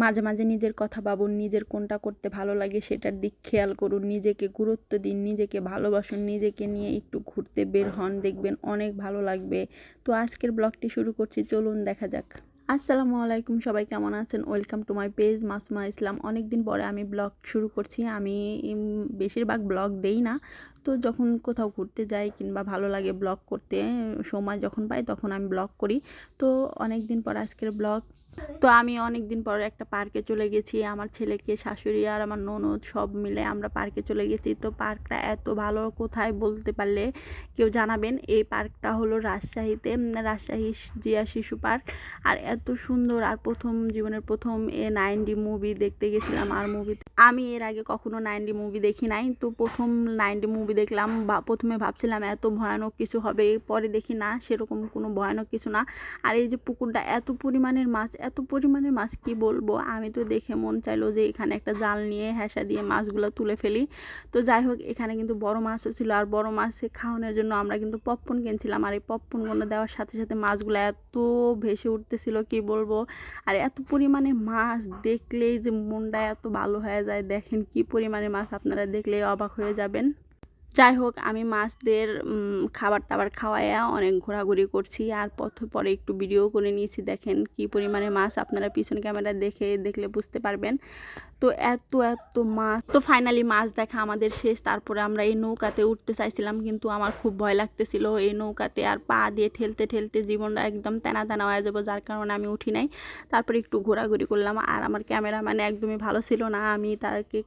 মাঝে মাঝে নিজের কথা ভাবুন, নিজের কোনটা করতে ভালো লাগে সেটার দিক খেয়াল করুন, নিজেকে গুরুত্ব দিন, নিজেকে ভালোবাসুন, নিজেকে নিয়ে একটু ঘুরতে বের হন, দেখবেন অনেক ভালো লাগবে। তো আজকের ব্লগটি শুরু করছি, চলুন দেখা যাক। আসসালামু আলাইকুম, সবাই কেমন আছেন? Welcome to my page Masuma Islam. অনেক দিন পরে আমি ব্লগ শুরু করছি। আমি বেশিরভাগ ব্লগ দেই না, তো যখন কোথাও ঘুরতে যাই কিংবা ভালো লাগে ব্লগ করতে, সময় যখন পাই তখন আমি ব্লগ করি। তো অনেক দিন পর আজকের ব্লগ। তো আমি অনেক দিন পর একটা পার্কে চলে গেছি। আমার ছেলেকে, শাশুড়ি আর আমার ননদ সব মিলে আমরা পার্কে চলে গেছি। তো পার্কটা এত ভালো, কোথায় বলতে পারলে কেউ জানাবেন। এই পার্কটা হলো রাজশাহীতে, রাজশাহী জিয়া শিশু পার্ক। আর এত সুন্দর, আর জীবনের প্রথম 9D মুভি দেখতে গেছিলাম। আর মুভিতে আমি এর আগে কখনো 9D মুভি দেখি নাই, তো প্রথম 9D মুভি দেখলাম। প্রথমে ভাবছিলাম এত ভয়ানক কিছু হবে, পরে দেখি না, সেরকম কোনো ভয়ানক কিছু না। আর এই যে পুকুরটা, এত পরিমাণের মাছ কি বলবো। আমি তো দেখে মন চাইলো যে এখানে একটা জাল নিয়ে হেসা দিয়ে মাছগুলো তুলে ফেলি। তো যাই হোক, এখানে কিন্তু বড় মাছও ছিল। আর বড় মাছে খাওয়ানোর জন্য আমরা কিন্তু পপকর্ন কিনছিলাম। আর এই পপকর্নগুলো দেওয়ার সাথে সাথে মাছগুলো এত ভেসে উঠতেছিল কি বলবো। আর এত পরিমাণে মাছ দেখলেই যে মনটা এত ভালো হয়ে যায়। দেখেন কি পরিমাণে মাছ, আপনারা দেখলেই অবাক হয়ে যাবেন। যাই হোক, আমি মাছদের খাবার টাবার খাওয়াইয়া অনেক ঘোরাঘুরি করছি। আর পরে একটু ভিডিও করে নিয়েছি। দেখেন কি পরিমাণে মাছ, আপনারা পিছন ক্যামেরা দেখলে বুঝতে পারবেন। তো এত মাছ। তো ফাইনালি মাছ দেখা আমাদের শেষ। তারপরে আমরা এই নৌকাতে উঠতে চাইছিলাম, কিন্তু আমার খুব ভয় লাগতেছিল এই নৌকাতে। আর পা দিয়ে ঠেলতে ঠেলতে জীবনটা একদম তেনা তেনা হয়ে যাবো, যার কারণে আমি উঠি নাই। তারপরে একটু ঘোরাঘুরি করলাম। আর আমার ক্যামেরা মানে একদমই ভালো ছিল না। আমি তাকে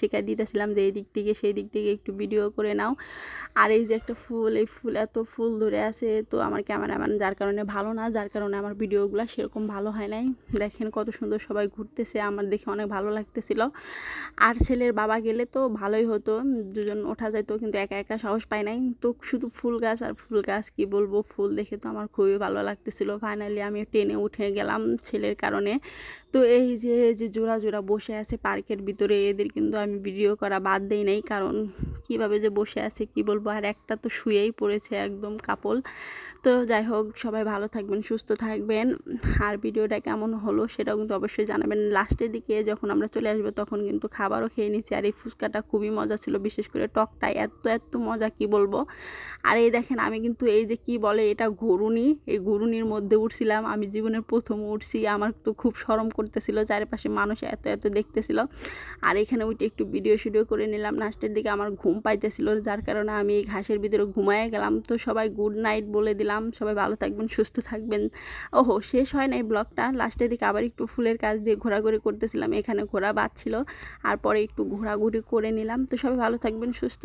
শিখাই দিতেছিলাম যে এই দিক থেকে সেই দিক থেকে একটু ভিডিও করে নাও। আর এই যে একটা ফুল, এই ফুল এত ফুল ধরে আছে। তো আমার ক্যামেরাম্যান যার কারণে ভালো না, যার কারণে আমার ভিডিওগুলো সেরকম ভালো হয় নাই। দেখেন কত সুন্দর সবাই ঘুরতেছে, আমার দেখে অনেক ভালো লাগতেছিল। আর ছেলের বাবা গেলে তো ভালোই হতো, দুজন ওঠা যেত, কিন্তু একা একা সাহস পাই নাই। তো শুধু ফুল গাছ আর ফুল গাছ, কি বলবো, ফুল দেখে তো আমার খুবই ভালো লাগতেছিল। ফাইনালি আমি টেনে উঠে গেলাম ছেলের কারণে। তো এই যে জোড়া জোড়া বসে আছে পার্কের ভিতরে, এদের কিন্তু আমি ভিডিও করা বাদ দেই নাই, কারণ কিভাবে যে বসে আছে কি বলবো। আর একটা তো শুয়েই পড়েছে একদম কাপল। তো যাই হোক, সবাই ভালো থাকবেন, সুস্থ থাকবেন। আর ভিডিওটা কেমন হলো সেটাও কিন্তু অবশ্যই জানাবেন। লাস্টের দিকে যখন আমরা চলে আসবো তখন কিন্তু খাবারও খেয়ে নিচ্ছি। আর এই ফুচকাটা খুবই মজা ছিল, বিশেষ করে টকটাই এত মজা কি বলবো। আর এই দেখেন, আমি কিন্তু এই যে কি বলে এটা, ঘুরুনি, এই ঘুরুনির মধ্যে উঠছিলাম। আমি জীবনের প্রথম উঠছি, আমার তো খুব শরম করতেছিল, চারিপাশে মানুষ এত দেখতেছিল। আর এখানে উঠে একটু ভিডিও করে নিলাম। লাস্টের দিকে আমার ঘুম পাইতেছিল, যার কারণে আমি এই ঘাসের ভিতরে ঘুমায় গেলাম। তো সবাই গুড নাইট বলে দিলাম, সবাই ভালো থাকবেন, সুস্থ থাকবেন। ওহো, শেষ হয় না এই ব্লগটা। লাস্টের দিকে আবার একটু ফুলের কাজ দিয়ে ঘোরাঘুরি করতেছিলাম, এখানে ঘোরা বাজছিল। আর পরে একটু ঘোরাঘুরি করে নিলাম। তো সবাই ভালো থাকবেন, সুস্থ